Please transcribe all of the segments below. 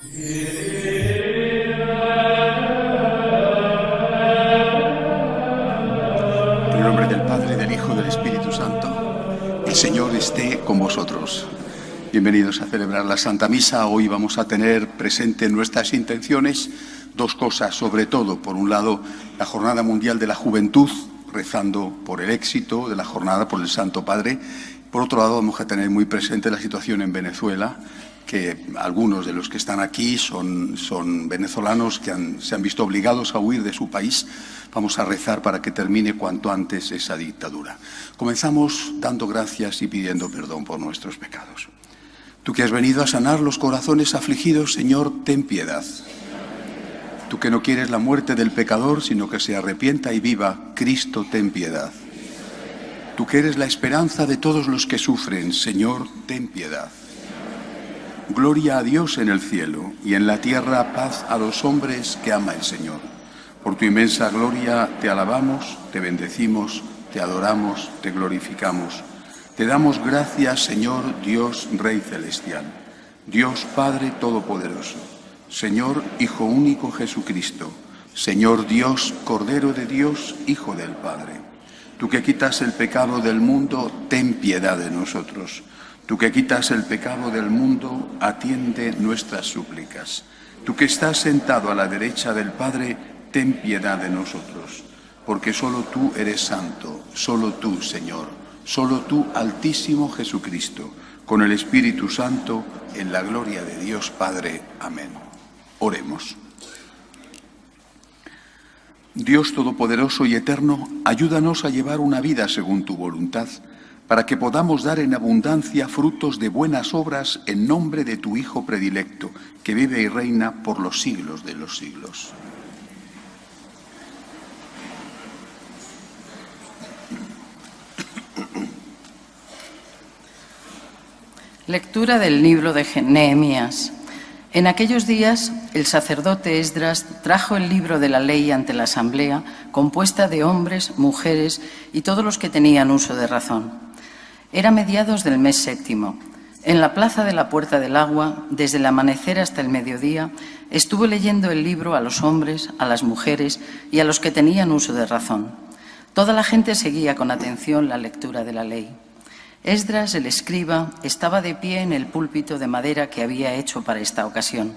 En el nombre del Padre, del Hijo y del Espíritu Santo, el Señor esté con vosotros. Bienvenidos a celebrar la Santa Misa. Hoy vamos a tener presente en nuestras intenciones dos cosas, sobre todo, por un lado, la Jornada Mundial de la Juventud, rezando por el éxito de la jornada, por el Santo Padre. Por otro lado, vamos a tener muy presente la situación en Venezuela, que algunos de los que están aquí son venezolanos que se han visto obligados a huir de su país. Vamos a rezar para que termine cuanto antes esa dictadura. Comenzamos dando gracias y pidiendo perdón por nuestros pecados. Tú que has venido a sanar los corazones afligidos, Señor, ten piedad. Tú que no quieres la muerte del pecador, sino que se arrepienta y viva, Cristo, ten piedad. Tú que eres la esperanza de todos los que sufren, Señor, ten piedad. Gloria a Dios en el cielo y en la tierra paz a los hombres que ama el Señor. Por tu inmensa gloria te alabamos, te bendecimos, te adoramos, te glorificamos. Te damos gracias, Señor Dios Rey Celestial, Dios Padre Todopoderoso, Señor Hijo Único Jesucristo, Señor Dios, Cordero de Dios, Hijo del Padre. Tú que quitas el pecado del mundo, ten piedad de nosotros. Tú que quitas el pecado del mundo, atiende nuestras súplicas. Tú que estás sentado a la derecha del Padre, ten piedad de nosotros. Porque solo tú eres santo, solo tú, Señor. Solo tú, Altísimo Jesucristo, con el Espíritu Santo, en la gloria de Dios Padre. Amén. Oremos. Dios Todopoderoso y Eterno, ayúdanos a llevar una vida según tu voluntad, para que podamos dar en abundancia frutos de buenas obras en nombre de tu Hijo predilecto, que vive y reina por los siglos de los siglos. Lectura del libro de Nehemías. En aquellos días, el sacerdote Esdras trajo el libro de la ley ante la asamblea, compuesta de hombres, mujeres y todos los que tenían uso de razón. Era mediados del mes séptimo. En la plaza de la Puerta del Agua, desde el amanecer hasta el mediodía, estuvo leyendo el libro a los hombres, a las mujeres y a los que tenían uso de razón. Toda la gente seguía con atención la lectura de la ley. Esdras, el escriba, estaba de pie en el púlpito de madera que había hecho para esta ocasión.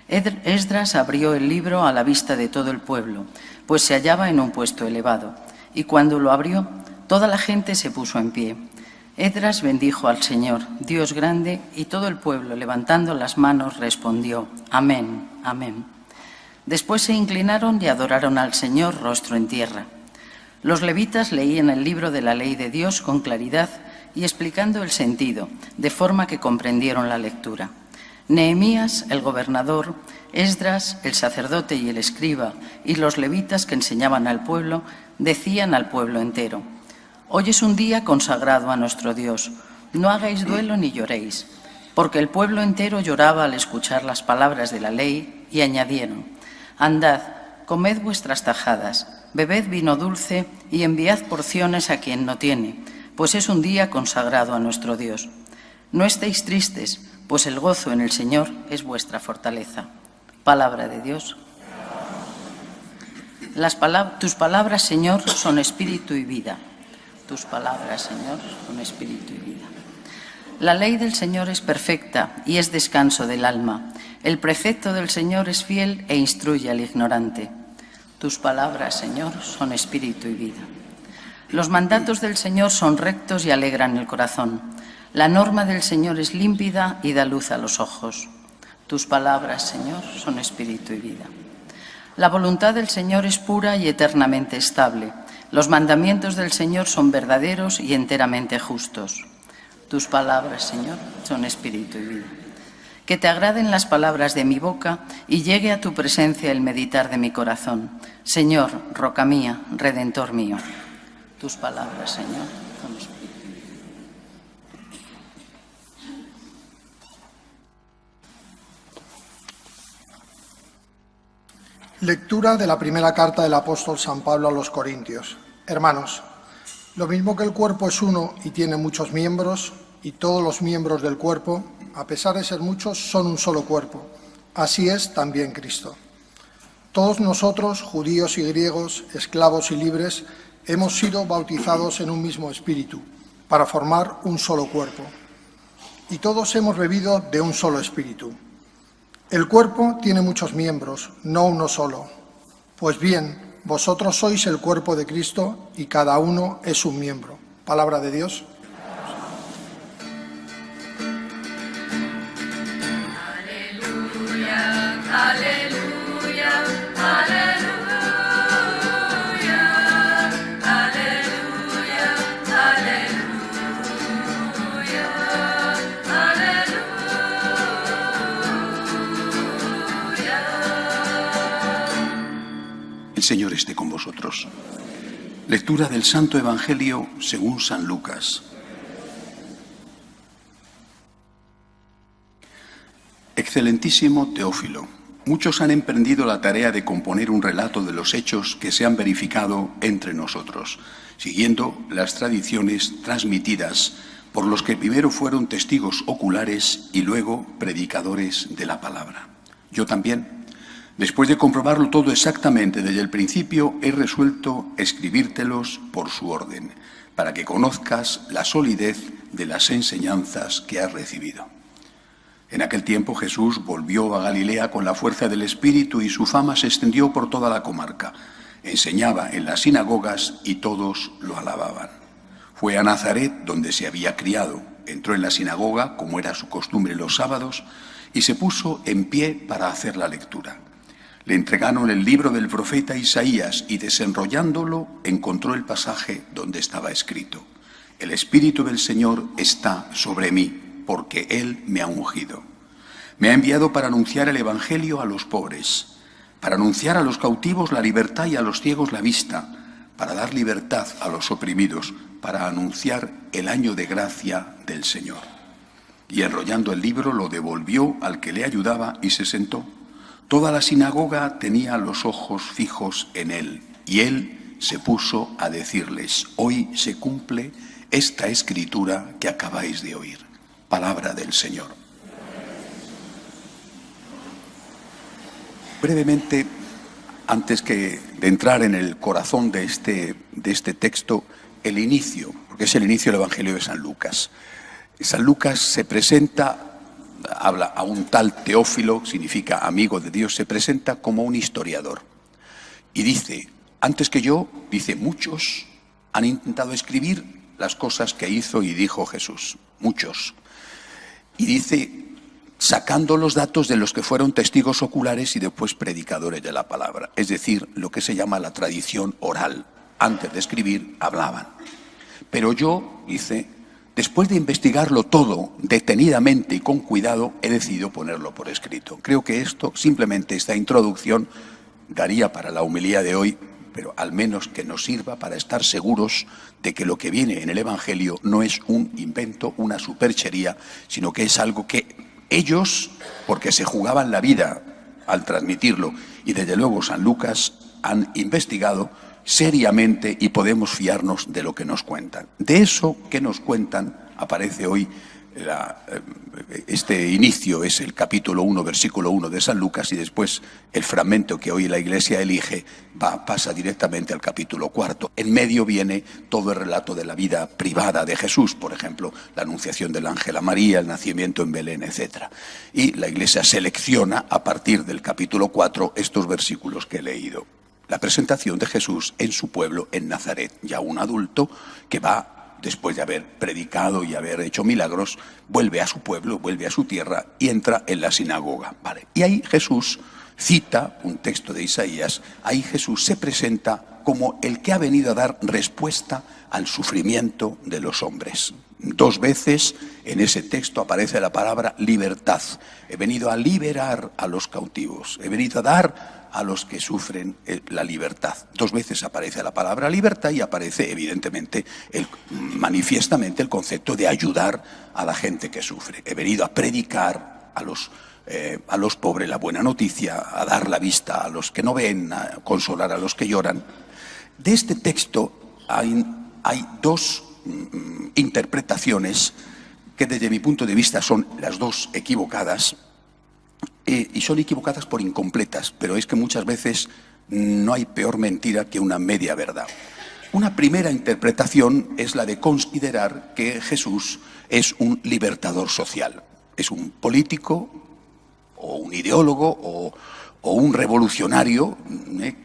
Esdras abrió el libro a la vista de todo el pueblo, pues se hallaba en un puesto elevado, y cuando lo abrió, toda la gente se puso en pie. Esdras bendijo al Señor, Dios grande, y todo el pueblo, levantando las manos, respondió: Amén, amén. Después se inclinaron y adoraron al Señor rostro en tierra. Los levitas leían el libro de la ley de Dios con claridad y explicando el sentido, de forma que comprendieron la lectura. Nehemías, el gobernador, Esdras, el sacerdote y el escriba, y los levitas que enseñaban al pueblo, decían al pueblo entero: Hoy es un día consagrado a nuestro Dios, no hagáis duelo ni lloréis, porque el pueblo entero lloraba al escuchar las palabras de la ley, y añadieron: Andad, comed vuestras tajadas, bebed vino dulce y enviad porciones a quien no tiene, pues es un día consagrado a nuestro Dios. No estéis tristes, pues el gozo en el Señor es vuestra fortaleza. Palabra de Dios. Tus palabras, Señor, son espíritu y vida. Tus palabras, Señor, son espíritu y vida. La ley del Señor es perfecta y es descanso del alma. El precepto del Señor es fiel e instruye al ignorante. Tus palabras, Señor, son espíritu y vida. Los mandatos del Señor son rectos y alegran el corazón. La norma del Señor es límpida y da luz a los ojos. Tus palabras, Señor, son espíritu y vida. La voluntad del Señor es pura y eternamente estable. Los mandamientos del Señor son verdaderos y enteramente justos. Tus palabras, Señor, son espíritu y vida. Que te agraden las palabras de mi boca y llegue a tu presencia el meditar de mi corazón. Señor, roca mía, redentor mío. Tus palabras, Señor, son espíritu y vida. Lectura de la primera carta del apóstol San Pablo a los Corintios. Hermanos, lo mismo que el cuerpo es uno y tiene muchos miembros, y todos los miembros del cuerpo, a pesar de ser muchos, son un solo cuerpo. Así es también Cristo. Todos nosotros, judíos y griegos, esclavos y libres, hemos sido bautizados en un mismo espíritu, para formar un solo cuerpo. Y todos hemos bebido de un solo espíritu. El cuerpo tiene muchos miembros, no uno solo. Pues bien, vosotros sois el cuerpo de Cristo y cada uno es un miembro. Palabra de Dios. Aleluya, aleluya, aleluya, aleluya, aleluya, aleluya. El Señor esté con vosotros. Lectura del Santo Evangelio según San Lucas. Excelentísimo Teófilo, muchos han emprendido la tarea de componer un relato de los hechos que se han verificado entre nosotros, siguiendo las tradiciones transmitidas por los que primero fueron testigos oculares y luego predicadores de la palabra. Yo también, después de comprobarlo todo exactamente desde el principio, he resuelto escribírtelos por su orden, para que conozcas la solidez de las enseñanzas que has recibido. En aquel tiempo Jesús volvió a Galilea con la fuerza del Espíritu y su fama se extendió por toda la comarca. Enseñaba en las sinagogas y todos lo alababan. Fue a Nazaret, donde se había criado. Entró en la sinagoga, como era su costumbre los sábados, y se puso en pie para hacer la lectura. Le entregaron el libro del profeta Isaías y desenrollándolo encontró el pasaje donde estaba escrito: El Espíritu del Señor está sobre mí, porque Él me ha ungido. Me ha enviado para anunciar el Evangelio a los pobres, para anunciar a los cautivos la libertad y a los ciegos la vista, para dar libertad a los oprimidos, para anunciar el año de gracia del Señor. Y enrollando el libro lo devolvió al que le ayudaba y se sentó. Toda la sinagoga tenía los ojos fijos en él, y él se puso a decirles: hoy se cumple esta escritura que acabáis de oír. Palabra del Señor. Brevemente, antes de entrar en el corazón de este texto, el inicio, porque es el inicio del Evangelio de San Lucas. San Lucas se presenta, habla a un tal Teófilo, significa amigo de Dios, se presenta como un historiador. Y dice, antes que yo, dice, muchos han intentado escribir las cosas que hizo y dijo Jesús. Muchos. Y dice, sacando los datos de los que fueron testigos oculares y después predicadores de la palabra. Es decir, lo que se llama la tradición oral. Antes de escribir, hablaban. Pero yo, dice, después de investigarlo todo detenidamente y con cuidado, he decidido ponerlo por escrito. Creo que esto, simplemente esta introducción, daría para la homilía de hoy, pero al menos que nos sirva para estar seguros de que lo que viene en el Evangelio no es un invento, una superchería, sino que es algo que ellos, porque se jugaban la vida al transmitirlo, y desde luego San Lucas, han investigado seriamente y podemos fiarnos de lo que nos cuentan. De eso que nos cuentan aparece hoy este inicio, es el capítulo 1, versículo 1 de San Lucas, y después el fragmento que hoy la Iglesia elige pasa directamente al capítulo 4. En medio viene todo el relato de la vida privada de Jesús, por ejemplo, la anunciación del ángel a María, el nacimiento en Belén, etc. Y la Iglesia selecciona a partir del capítulo 4 estos versículos que he leído. La presentación de Jesús en su pueblo, en Nazaret, ya un adulto que va, después de haber predicado y haber hecho milagros, vuelve a su pueblo, vuelve a su tierra y entra en la sinagoga. ¿Vale? Y ahí Jesús cita un texto de Isaías, ahí Jesús se presenta como el que ha venido a dar respuesta al sufrimiento de los hombres. 2 veces en ese texto aparece la palabra libertad. He venido a liberar a los cautivos, he venido a dar a los que sufren la libertad. 2 veces aparece la palabra libertad y aparece evidentemente, manifiestamente, el concepto de ayudar a la gente que sufre. He venido a predicar a los pobres la buena noticia, a dar la vista a los que no ven, a consolar a los que lloran. De este texto hay 2 interpretaciones que desde mi punto de vista son las 2 equivocadas. y son equivocadas por incompletas, pero es que muchas veces no hay peor mentira que una media verdad. Una primera interpretación es la de considerar que Jesús es un libertador social, es un político o un ideólogo o un revolucionario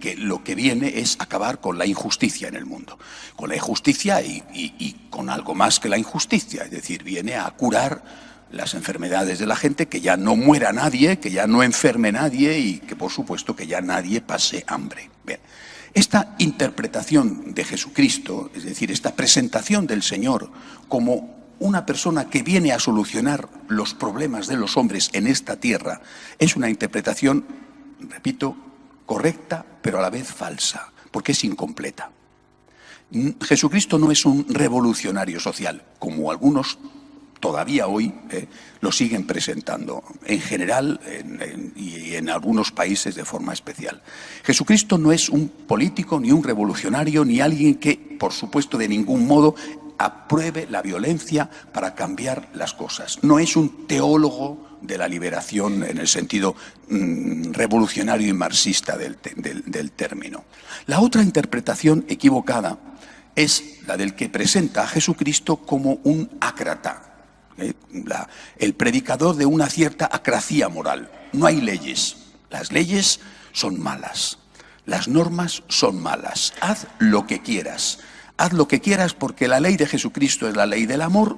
que lo que viene es acabar con la injusticia en el mundo. Con la injusticia y con algo más que la injusticia, es decir, viene a curar las enfermedades de la gente, que ya no muera nadie, que ya no enferme nadie y que por supuesto que ya nadie pase hambre. Bien. Esta interpretación de Jesucristo, es decir, esta presentación del Señor como una persona que viene a solucionar los problemas de los hombres en esta tierra, es una interpretación, repito, correcta, pero a la vez falsa, porque es incompleta. Jesucristo no es un revolucionario social, como algunos todavía hoy lo siguen presentando, en general y en algunos países de forma especial. Jesucristo no es un político, ni un revolucionario, ni alguien que, por supuesto, de ningún modo apruebe la violencia para cambiar las cosas. No es un teólogo de la liberación en el sentido revolucionario y marxista del término. La otra interpretación equivocada es la del que presenta a Jesucristo como un ácrata, el predicador de una cierta acracia moral. No hay leyes, las leyes son malas, las normas son malas, haz lo que quieras porque la ley de Jesucristo es la ley del amor,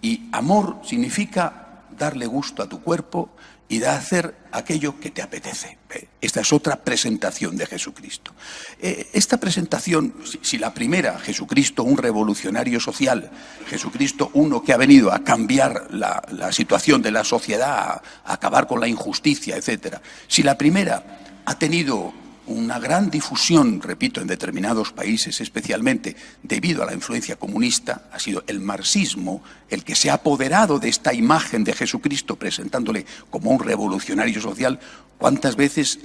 y amor significa darle gusto a tu cuerpo y de hacer aquello que te apetece. Esta es otra presentación de Jesucristo. Esta presentación, si la primera, Jesucristo, un revolucionario social, Jesucristo, uno que ha venido a cambiar la situación de la sociedad, a acabar con la injusticia, etc. Si la primera ha tenido una gran difusión, repito, en determinados países, especialmente debido a la influencia comunista, ha sido el marxismo el que se ha apoderado de esta imagen de Jesucristo, presentándole como un revolucionario social. ¿Cuántas veces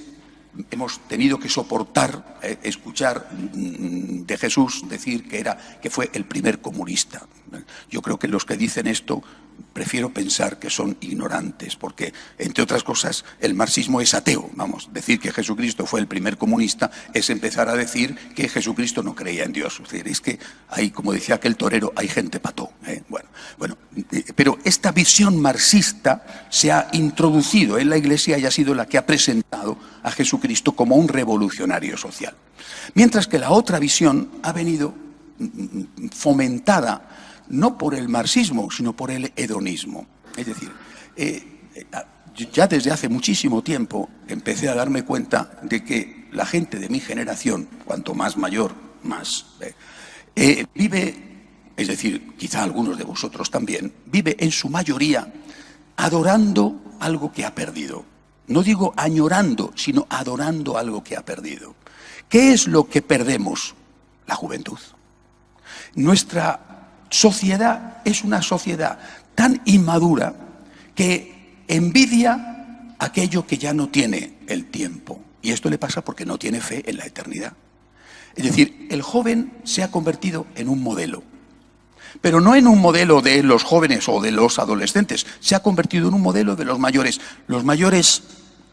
hemos tenido que soportar escuchar de Jesús decir que fue el primer comunista? Yo creo que los que dicen esto prefiero pensar que son ignorantes, porque, entre otras cosas, el marxismo es ateo. Vamos, decir que Jesucristo fue el primer comunista es empezar a decir que Jesucristo no creía en Dios. Es decir, es que hay, como decía aquel torero, hay gente pató. Pero esta visión marxista se ha introducido en la Iglesia y ha sido la que ha presentado a Jesucristo como un revolucionario social. Mientras que la otra visión ha venido fomentada no por el marxismo, sino por el hedonismo. Es decir, ya desde hace muchísimo tiempo empecé a darme cuenta de que la gente de mi generación, cuanto más mayor, más, vive, es decir, quizá algunos de vosotros también, vive en su mayoría adorando algo que ha perdido. No digo añorando, sino adorando algo que ha perdido. ¿Qué es lo que perdemos? La juventud. Nuestra sociedad es una sociedad tan inmadura que envidia aquello que ya no tiene el tiempo. Y esto le pasa porque no tiene fe en la eternidad. Es decir, el joven se ha convertido en un modelo. Pero no en un modelo de los jóvenes o de los adolescentes. Se ha convertido en un modelo de los mayores. Los mayores,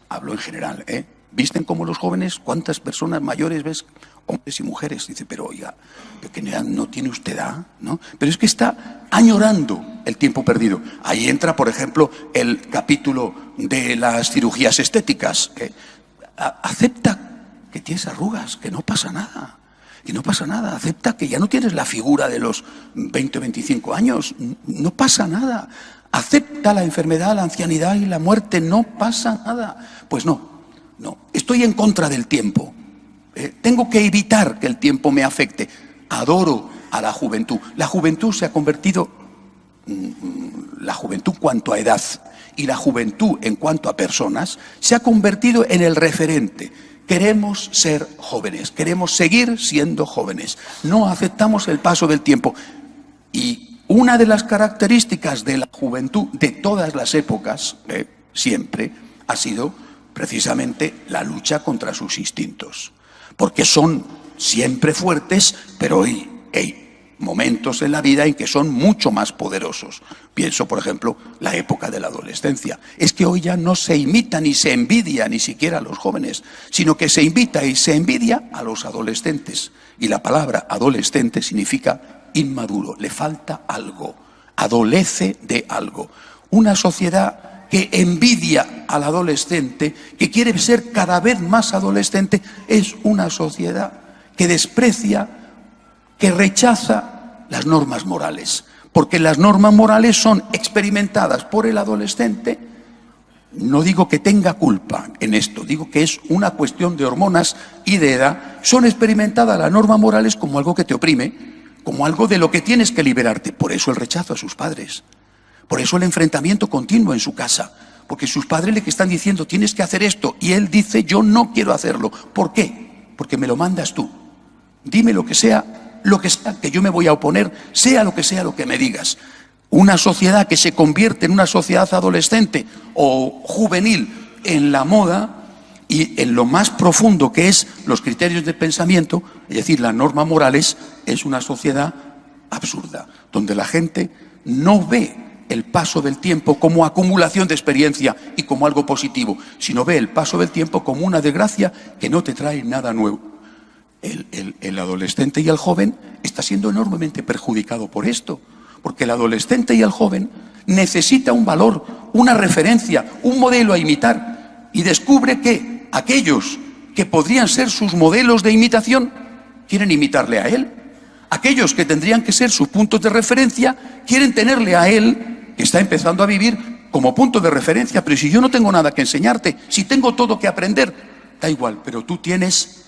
hablo en general, ¿visten como los jóvenes? ¿Cuántas personas mayores ves? Hombres y mujeres. Dice, pero oiga, que no tiene usted edad, ¿no? Pero es que está añorando el tiempo perdido. Ahí entra, por ejemplo, el capítulo de las cirugías estéticas. Acepta que tienes arrugas, que no pasa nada. Y no pasa nada. Acepta que ya no tienes la figura de los 20 o 25 años. No pasa nada. Acepta la enfermedad, la ancianidad y la muerte. No pasa nada. Pues no. Estoy en contra del tiempo. Tengo que evitar que el tiempo me afecte. Adoro a la juventud. La juventud se ha convertido, la juventud en cuanto a edad y la juventud en cuanto a personas, se ha convertido en el referente. Queremos ser jóvenes, queremos seguir siendo jóvenes. No aceptamos el paso del tiempo. Y una de las características de la juventud de todas las épocas, siempre, ha sido precisamente la lucha contra sus instintos. Porque son siempre fuertes, pero hoy, momentos en la vida en que son mucho más poderosos. Pienso, por ejemplo, la época de la adolescencia. Es que hoy ya no se imita ni se envidia ni siquiera a los jóvenes, sino que se invita y se envidia a los adolescentes. Y la palabra adolescente significa inmaduro, le falta algo, adolece de algo. Una sociedad que envidia al adolescente, que quiere ser cada vez más adolescente, es una sociedad que desprecia, que rechaza las normas morales, porque las normas morales son experimentadas por el adolescente. No digo que tenga culpa en esto, digo que es una cuestión de hormonas y de edad. Son experimentadas las normas morales como algo que te oprime, como algo de lo que tienes que liberarte. Por eso el rechazo a sus padres, por eso el enfrentamiento continuo en su casa, porque sus padres le están diciendo tienes que hacer esto y él dice yo no quiero hacerlo. ¿Por qué? Porque me lo mandas tú. Dime lo que sea que yo me voy a oponer, sea lo que me digas. Una sociedad que se convierte en una sociedad adolescente o juvenil en la moda y en lo más profundo que es los criterios de pensamiento, es decir, las normas morales, es una sociedad absurda, donde la gente no ve el paso del tiempo como acumulación de experiencia y como algo positivo, sino ve el paso del tiempo como una desgracia que no te trae nada nuevo. El adolescente y el joven está siendo enormemente perjudicado por esto, porque el adolescente y el joven necesita un valor, una referencia, un modelo a imitar, y descubre que aquellos que podrían ser sus modelos de imitación quieren imitarle a él. Aquellos que tendrían que ser sus puntos de referencia quieren tenerle a él, que está empezando a vivir, como punto de referencia. Pero si yo no tengo nada que enseñarte, si tengo todo que aprender, da igual, pero tú tienes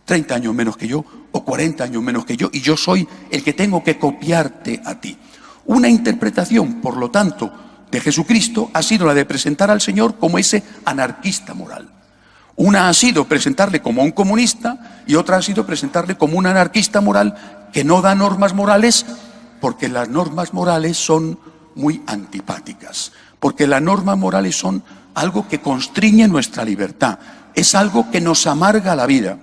30 años menos que yo o 40 años menos que yo y yo soy el que tengo que copiarte a ti. Una interpretación, por lo tanto, de Jesucristo ha sido la de presentar al Señor como ese anarquista moral. Una ha sido presentarle como un comunista y otra ha sido presentarle como un anarquista moral que no da normas morales, porque las normas morales son muy antipáticas, porque las normas morales son algo que constriñe nuestra libertad, es algo que nos amarga la vida.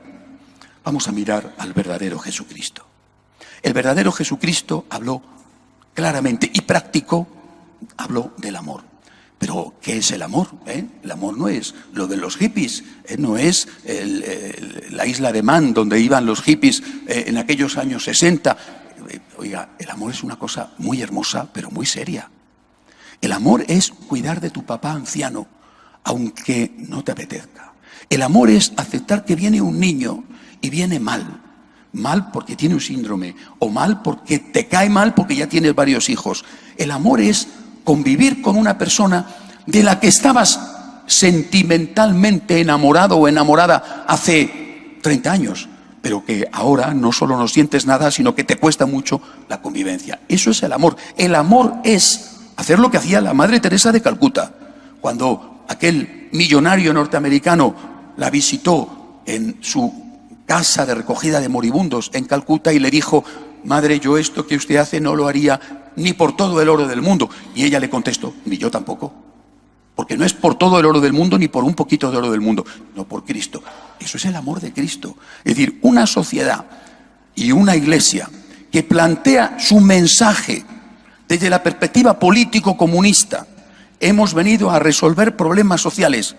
Vamos a mirar al verdadero Jesucristo. El verdadero Jesucristo habló claramente y practicó, habló del amor. Pero, ¿qué es el amor? El amor no es lo de los hippies, no es la isla de Man donde iban los hippies en aquellos años 60. Oiga, el amor es una cosa muy hermosa, pero muy seria. El amor es cuidar de tu papá anciano, aunque no te apetezca. El amor es aceptar que viene un niño y viene mal. Mal porque tiene un síndrome o mal porque te cae mal porque ya tienes varios hijos. El amor es convivir con una persona de la que estabas sentimentalmente enamorado o enamorada hace 30 años, pero que ahora no solo no sientes nada, sino que te cuesta mucho la convivencia. Eso es el amor. El amor es hacer lo que hacía la Madre Teresa de Calcuta, cuando aquel millonario norteamericano la visitó en su casa de recogida de moribundos en Calcuta y le dijo: madre, yo esto que usted hace no lo haría ni por todo el oro del mundo. Y ella le contestó: ni yo tampoco, porque no es por todo el oro del mundo ni por un poquito de oro del mundo, no, por Cristo. Eso es el amor de Cristo. Es decir, una sociedad y una iglesia que plantea su mensaje desde la perspectiva político-comunista. Hemos venido a resolver problemas sociales.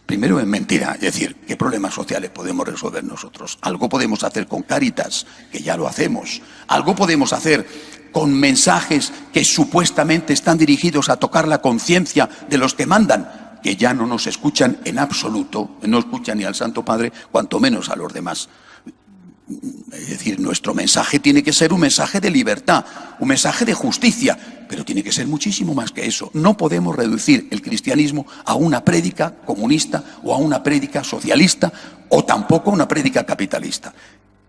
Primero, es mentira. Es decir, ¿qué problemas sociales podemos resolver nosotros? Algo podemos hacer con Cáritas, que ya lo hacemos. Algo podemos hacer con mensajes que supuestamente están dirigidos a tocar la conciencia de los que mandan, que ya no nos escuchan en absoluto, no escuchan ni al Santo Padre, cuanto menos a los demás. Es decir, nuestro mensaje tiene que ser un mensaje de libertad, un mensaje de justicia, pero tiene que ser muchísimo más que eso. No podemos reducir el cristianismo a una prédica comunista o a una prédica socialista o tampoco a una prédica capitalista.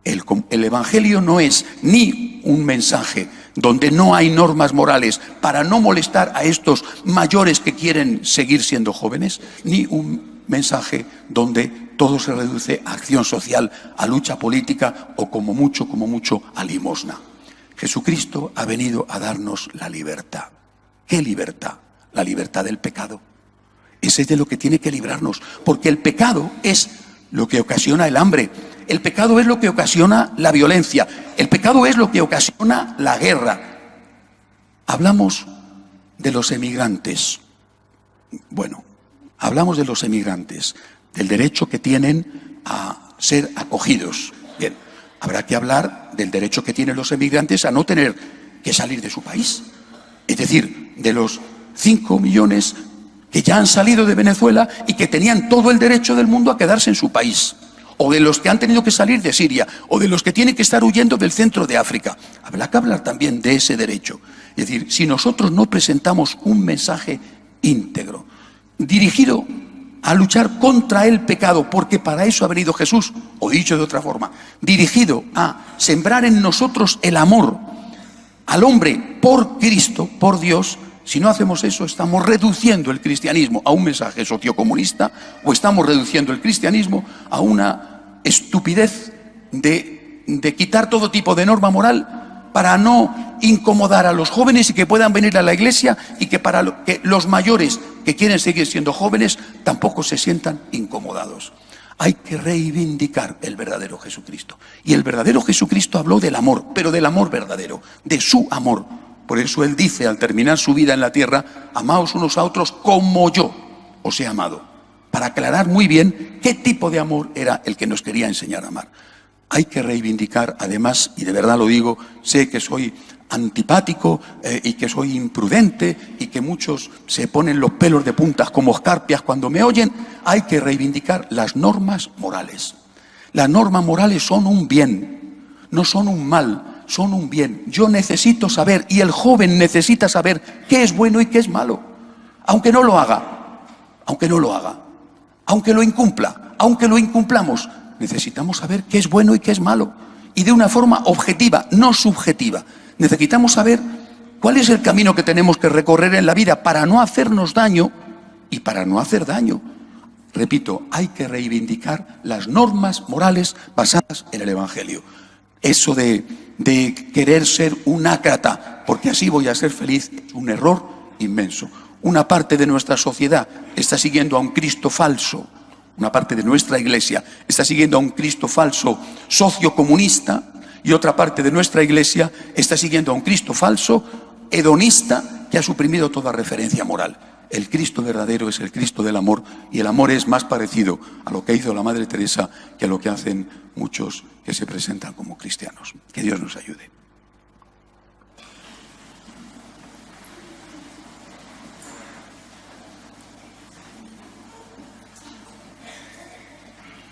El Evangelio no es ni un mensaje donde no hay normas morales para no molestar a estos mayores que quieren seguir siendo jóvenes, ni un mensaje donde todo se reduce a acción social, a lucha política o como mucho a limosna. Jesucristo ha venido a darnos la libertad. ¿Qué libertad? La libertad del pecado. Ese es de lo que tiene que librarnos, porque el pecado es lo que ocasiona el hambre. El pecado es lo que ocasiona la violencia. El pecado es lo que ocasiona la guerra. Hablamos de los emigrantes. Bueno, hablamos de los emigrantes, del derecho que tienen a ser acogidos. Bien, habrá que hablar del derecho que tienen los emigrantes a no tener que salir de su país. Es decir, de los 5 millones que ya han salido de Venezuela y que tenían todo el derecho del mundo a quedarse en su país. O de los que han tenido que salir de Siria, o de los que tienen que estar huyendo del centro de África. Habrá que hablar también de ese derecho. Es decir, si nosotros no presentamos un mensaje íntegro, dirigido a luchar contra el pecado, porque para eso ha venido Jesús, o dicho de otra forma, dirigido a sembrar en nosotros el amor al hombre por Cristo, por Dios. Si no hacemos eso, estamos reduciendo el cristianismo a un mensaje sociocomunista, o estamos reduciendo el cristianismo a una estupidez de quitar todo tipo de norma moral para no incomodar a los jóvenes y que puedan venir a la iglesia, y que para que los mayores que quieren seguir siendo jóvenes tampoco se sientan incomodados. Hay que reivindicar el verdadero Jesucristo. Y el verdadero Jesucristo habló del amor, pero del amor verdadero, de su amor. Por eso Él dice, al terminar su vida en la tierra, amaos unos a otros como yo os he amado. Para aclarar muy bien qué tipo de amor era el que nos quería enseñar a amar. Hay que reivindicar, además, y de verdad lo digo, sé que soy antipático y que soy imprudente y que muchos se ponen los pelos de puntas como escarpias cuando me oyen. Hay que reivindicar las normas morales. Las normas morales son un bien, no son un mal, son un bien. Yo necesito saber, y el joven necesita saber, qué es bueno y qué es malo. Aunque no lo haga, aunque no lo haga, aunque lo incumpla, aunque lo incumplamos, necesitamos saber qué es bueno y qué es malo. Y de una forma objetiva, no subjetiva. Necesitamos saber cuál es el camino que tenemos que recorrer en la vida para no hacernos daño y para no hacer daño. Repito, hay que reivindicar las normas morales basadas en el Evangelio. Eso de querer ser un ácrata, porque así voy a ser feliz, es un error inmenso. Una parte de nuestra sociedad está siguiendo a un Cristo falso. Una parte de nuestra iglesia está siguiendo a un Cristo falso sociocomunista, y otra parte de nuestra iglesia está siguiendo a un Cristo falso hedonista que ha suprimido toda referencia moral. El Cristo verdadero es el Cristo del amor, y el amor es más parecido a lo que hizo la Madre Teresa que a lo que hacen muchos que se presentan como cristianos. Que Dios nos ayude.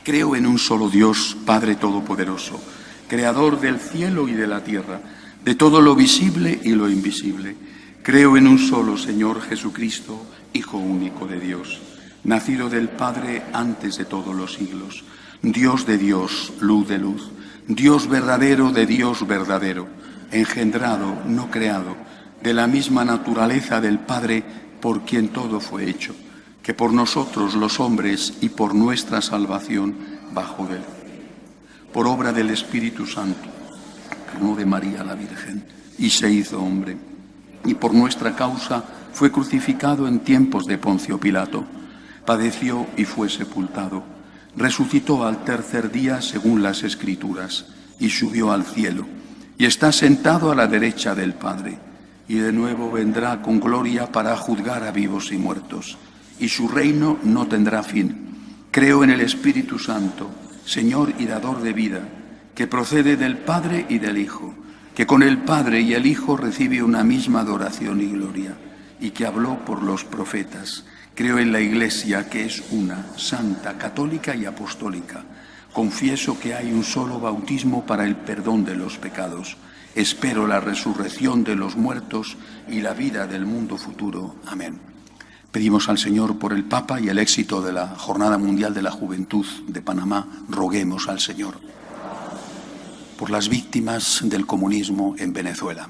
Creo en un solo Dios, Padre Todopoderoso, Creador del cielo y de la tierra, de todo lo visible y lo invisible. Creo en un solo Señor Jesucristo, Hijo único de Dios, nacido del Padre antes de todos los siglos, Dios de Dios, luz de luz, Dios verdadero de Dios verdadero, engendrado, no creado, de la misma naturaleza del Padre, por quien todo fue hecho, que por nosotros los hombres y por nuestra salvación bajó del cielo, por obra del Espíritu Santo, no de María la Virgen, y se hizo hombre, y por nuestra causa fue crucificado en tiempos de Poncio Pilato, padeció y fue sepultado, resucitó al tercer día según las Escrituras, y subió al cielo, y está sentado a la derecha del Padre, y de nuevo vendrá con gloria para juzgar a vivos y muertos, y su reino no tendrá fin. Creo en el Espíritu Santo, Señor y dador de vida, que procede del Padre y del Hijo, que con el Padre y el Hijo recibe una misma adoración y gloria, y que habló por los profetas. Creo en la Iglesia, que es una, santa, católica y apostólica. Confieso que hay un solo bautismo para el perdón de los pecados. Espero la resurrección de los muertos y la vida del mundo futuro. Amén. Pedimos al Señor por el Papa y el éxito de la Jornada Mundial de la Juventud de Panamá. Roguemos al Señor. Por las víctimas del comunismo en Venezuela.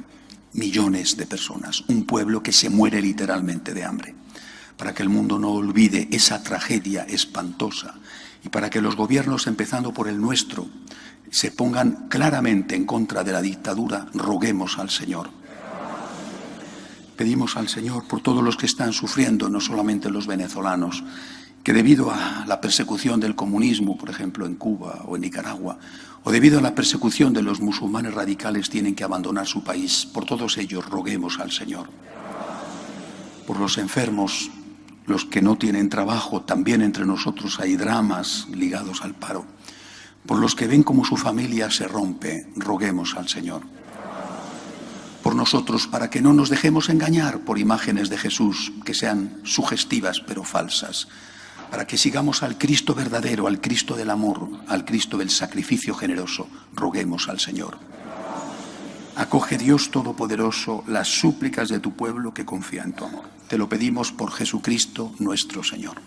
Millones de personas, un pueblo que se muere literalmente de hambre. Para que el mundo no olvide esa tragedia espantosa, y para que los gobiernos, empezando por el nuestro, se pongan claramente en contra de la dictadura, roguemos al Señor. Pedimos al Señor por todos los que están sufriendo, no solamente los venezolanos, que debido a la persecución del comunismo, por ejemplo, en Cuba o en Nicaragua, o debido a la persecución de los musulmanes radicales, tienen que abandonar su país. Por todos ellos roguemos al Señor. Por los enfermos, los que no tienen trabajo, también entre nosotros hay dramas ligados al paro. Por los que ven cómo su familia se rompe, roguemos al Señor. Por nosotros, para que no nos dejemos engañar por imágenes de Jesús que sean sugestivas pero falsas, para que sigamos al Cristo verdadero, al Cristo del amor, al Cristo del sacrificio generoso, roguemos al Señor. Acoge, Dios Todopoderoso, las súplicas de tu pueblo que confía en tu amor. Te lo pedimos por Jesucristo nuestro Señor.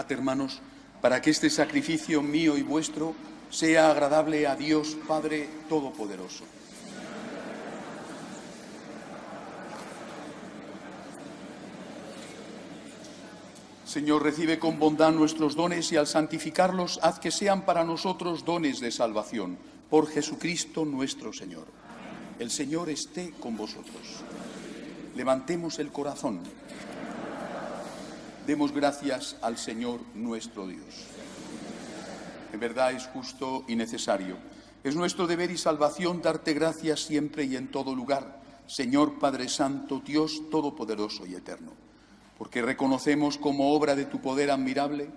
Hermanos, para que este sacrificio mío y vuestro sea agradable a Dios Padre Todopoderoso. Señor, recibe con bondad nuestros dones y al santificarlos, haz que sean para nosotros dones de salvación. Por Jesucristo nuestro Señor. El Señor esté con vosotros. Levantemos el corazón. Demos gracias al Señor nuestro Dios. En verdad es justo y necesario. Es nuestro deber y salvación darte gracias siempre y en todo lugar, Señor Padre Santo, Dios Todopoderoso y Eterno. Porque reconocemos como obra de tu poder admirable,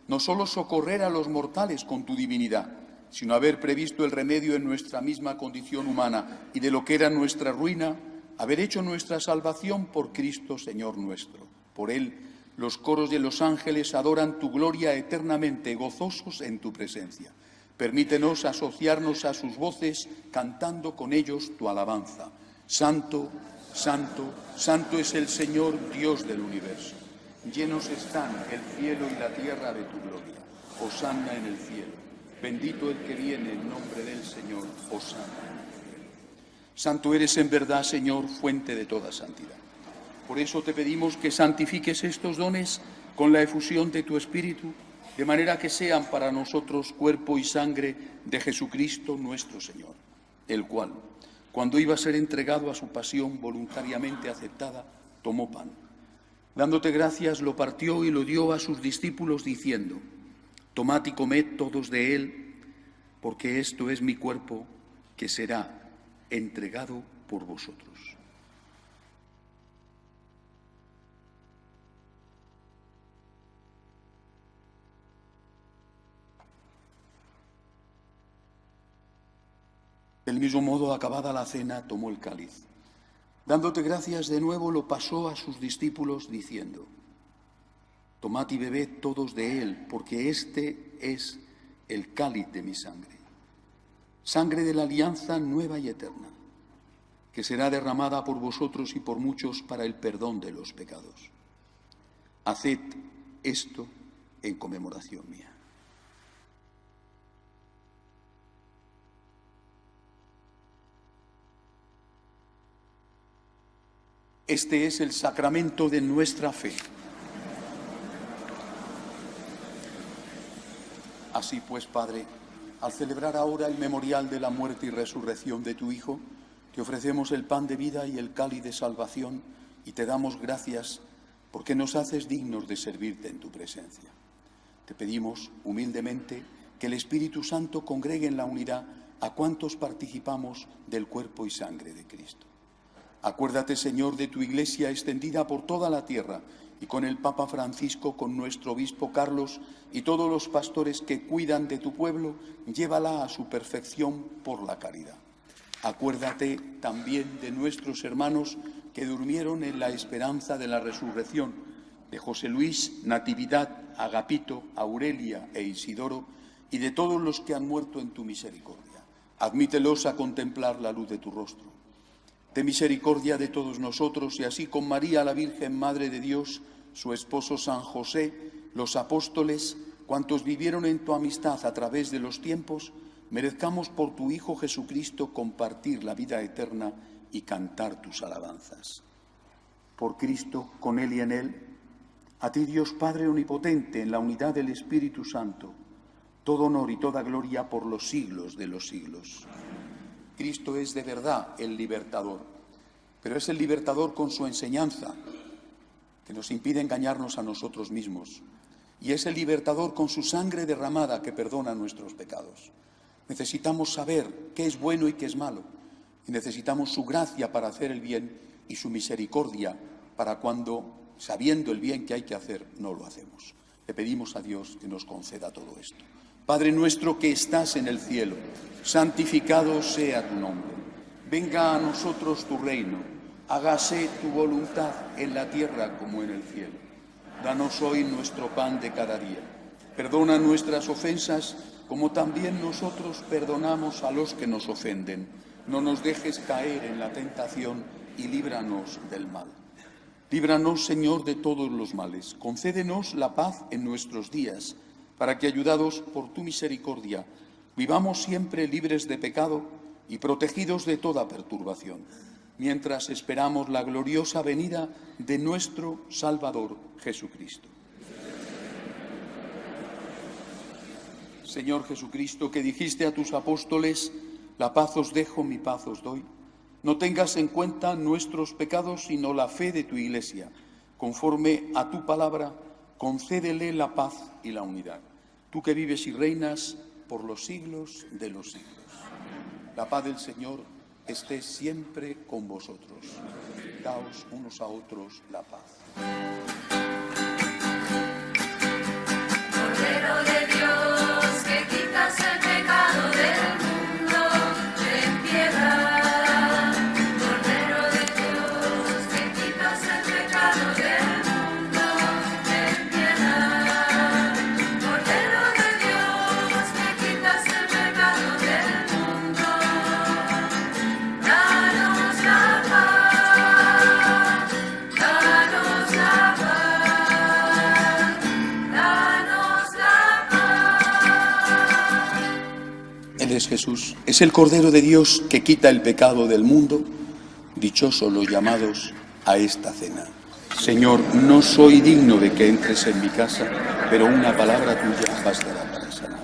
no solo socorrer a los mortales con tu divinidad, sino haber previsto el remedio en nuestra misma condición humana y de lo que era nuestra ruina, haber hecho nuestra salvación por Cristo, Señor nuestro. Por Él, los coros de los ángeles adoran tu gloria eternamente, gozosos en tu presencia. Permítenos asociarnos a sus voces, cantando con ellos tu alabanza. Santo, santo, santo es el Señor, Dios del universo. Llenos están el cielo y la tierra de tu gloria. Hosanna en el cielo. Bendito el que viene en nombre del Señor. Hosanna en el cielo. Santo eres en verdad, Señor, fuente de toda santidad. Por eso te pedimos que santifiques estos dones con la efusión de tu Espíritu, de manera que sean para nosotros cuerpo y sangre de Jesucristo nuestro Señor, el cual, cuando iba a ser entregado a su pasión voluntariamente aceptada, tomó pan. Dándote gracias, lo partió y lo dio a sus discípulos, diciendo: Tomad y comed todos de él, porque esto es mi cuerpo, que será entregado por vosotros. Del mismo modo, acabada la cena, tomó el cáliz. Dándote gracias de nuevo, lo pasó a sus discípulos, diciendo: Tomad y bebed todos de él, porque este es el cáliz de mi sangre, sangre de la alianza nueva y eterna, que será derramada por vosotros y por muchos para el perdón de los pecados. Haced esto en conmemoración mía. Este es el sacramento de nuestra fe. Así pues, Padre, al celebrar ahora el memorial de la muerte y resurrección de tu Hijo, te ofrecemos el pan de vida y el cáliz de salvación y te damos gracias porque nos haces dignos de servirte en tu presencia. Te pedimos humildemente que el Espíritu Santo congregue en la unidad a cuantos participamos del cuerpo y sangre de Cristo. Acuérdate, Señor, de tu Iglesia extendida por toda la tierra y con el Papa Francisco, con nuestro obispo Carlos y todos los pastores que cuidan de tu pueblo, llévala a su perfección por la caridad. Acuérdate también de nuestros hermanos que durmieron en la esperanza de la resurrección, de José Luis, Natividad, Agapito, Aurelia e Isidoro, y de todos los que han muerto en tu misericordia. Admítelos a contemplar la luz de tu rostro. Ten misericordia de todos nosotros y así con María, la Virgen Madre de Dios, su esposo San José, los apóstoles, cuantos vivieron en tu amistad a través de los tiempos, merezcamos por tu Hijo Jesucristo compartir la vida eterna y cantar tus alabanzas. Por Cristo, con Él y en Él, a ti Dios Padre Omnipotente, en la unidad del Espíritu Santo, todo honor y toda gloria por los siglos de los siglos. Cristo es de verdad el libertador, pero es el libertador con su enseñanza, que nos impide engañarnos a nosotros mismos, y es el libertador con su sangre derramada que perdona nuestros pecados. Necesitamos saber qué es bueno y qué es malo, y necesitamos su gracia para hacer el bien y su misericordia para cuando, sabiendo el bien que hay que hacer, no lo hacemos. Le pedimos a Dios que nos conceda todo esto. Padre nuestro que estás en el cielo, santificado sea tu nombre. Venga a nosotros tu reino, hágase tu voluntad en la tierra como en el cielo. Danos hoy nuestro pan de cada día. Perdona nuestras ofensas como también nosotros perdonamos a los que nos ofenden. No nos dejes caer en la tentación y líbranos del mal. Líbranos, Señor, de todos los males. Concédenos la paz en nuestros días, para que, ayudados por tu misericordia, vivamos siempre libres de pecado y protegidos de toda perturbación, mientras esperamos la gloriosa venida de nuestro Salvador Jesucristo. Señor Jesucristo, que dijiste a tus apóstoles, la paz os dejo, mi paz os doy, no tengas en cuenta nuestros pecados, sino la fe de tu Iglesia. Conforme a tu palabra, concédele la paz y la unidad. Tú que vives y reinas por los siglos de los siglos. La paz del Señor esté siempre con vosotros. Daos unos a otros la paz. Cordero de Dios, que quitas el pecado del mundo, ten piedad. Cordero de Dios, que quitas el pecado del mundo, ten piedad. Cordero de Dios, que quitas el pecado del mundo, danos la paz, danos la paz, danos la paz. Él es Jesús, es el Cordero de Dios que quita el pecado del mundo. Dichosos los llamados a esta cena. Señor, no soy digno de que entres en mi casa, pero una palabra tuya bastará para sanar.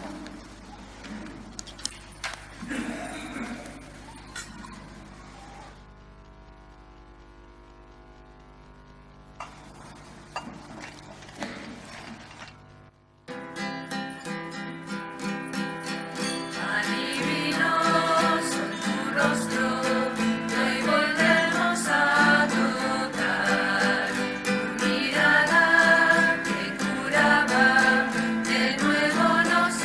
Adivinoso tu rostro, hoy volvemos a tocar. Tu mirada que curaba, de nuevo nos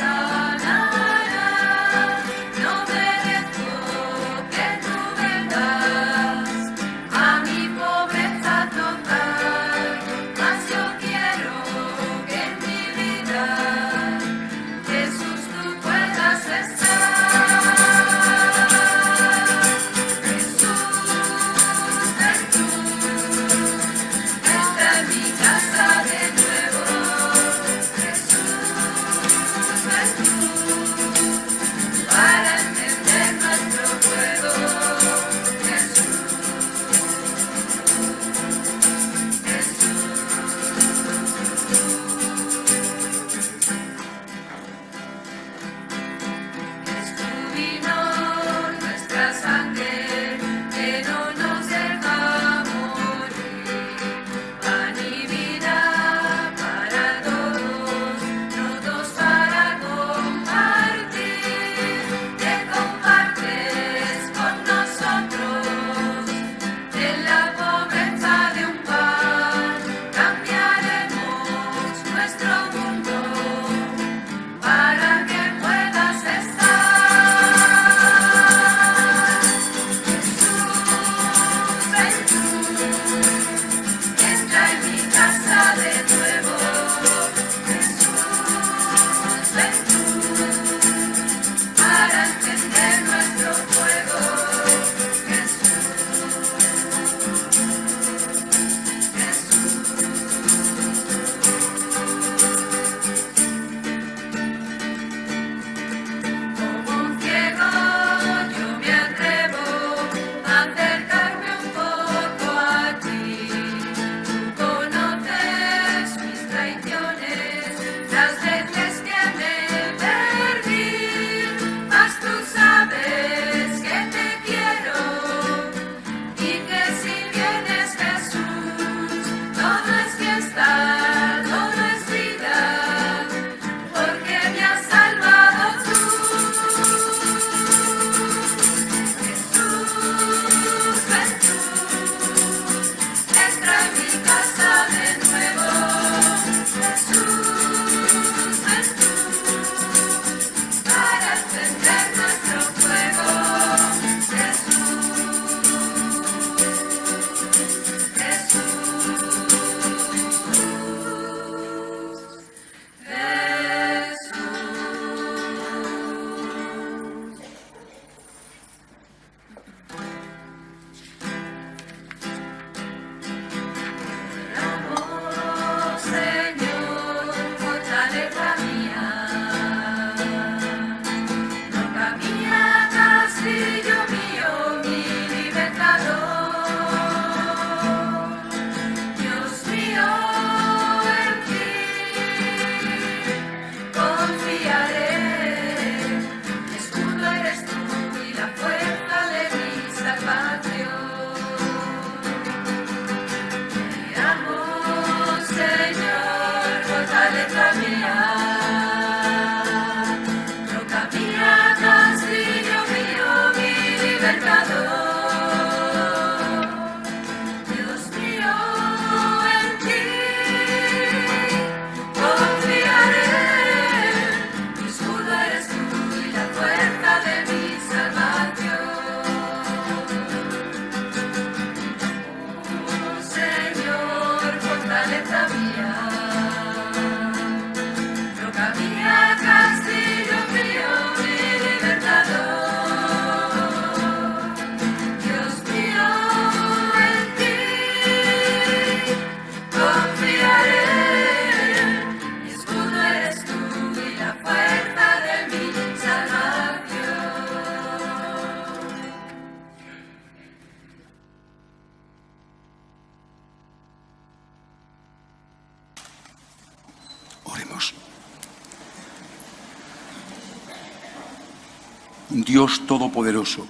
Dios Todopoderoso,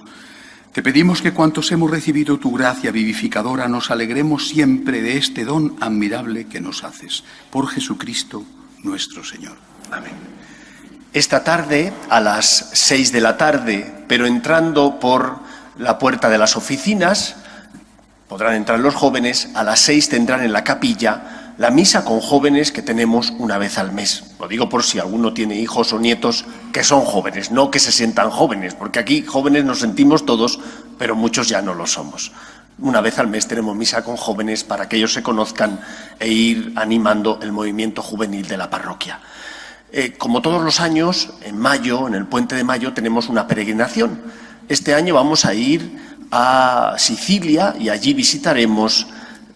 te pedimos que cuantos hemos recibido tu gracia vivificadora nos alegremos siempre de este don admirable que nos haces. Por Jesucristo nuestro Señor. Amén. Esta tarde, a las 6 de la tarde, pero entrando por la puerta de las oficinas, podrán entrar los jóvenes, a las 6 tendrán en la capilla la misa con jóvenes que tenemos una vez al mes. Lo digo por si alguno tiene hijos o nietos que son jóvenes, no que se sientan jóvenes, porque aquí jóvenes nos sentimos todos, pero muchos ya no lo somos. Una vez al mes tenemos misa con jóvenes para que ellos se conozcan e ir animando el movimiento juvenil de la parroquia. Como todos los años, en mayo, en el Puente de Mayo, tenemos una peregrinación. Este año vamos a ir a Sicilia y allí visitaremos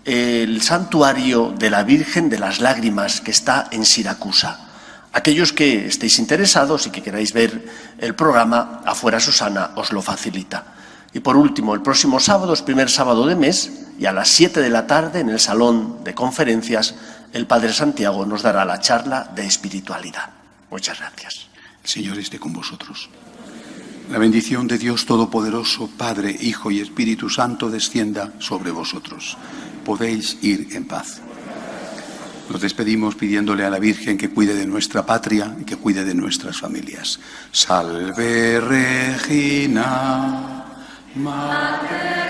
el santuario de la Virgen de las Lágrimas, que está en Siracusa. Aquellos que estéis interesados y que queráis ver el programa, afuera Susana os lo facilita. Y por último, el próximo sábado, es primer sábado de mes, y a las 7 de la tarde, en el salón de conferencias, el Padre Santiago nos dará la charla de espiritualidad. Muchas gracias. El Señor esté con vosotros. La bendición de Dios Todopoderoso, Padre, Hijo y Espíritu Santo, descienda sobre vosotros. Podéis ir en paz. Nos despedimos pidiéndole a la Virgen que cuide de nuestra patria y que cuide de nuestras familias. Salve Regina, Madre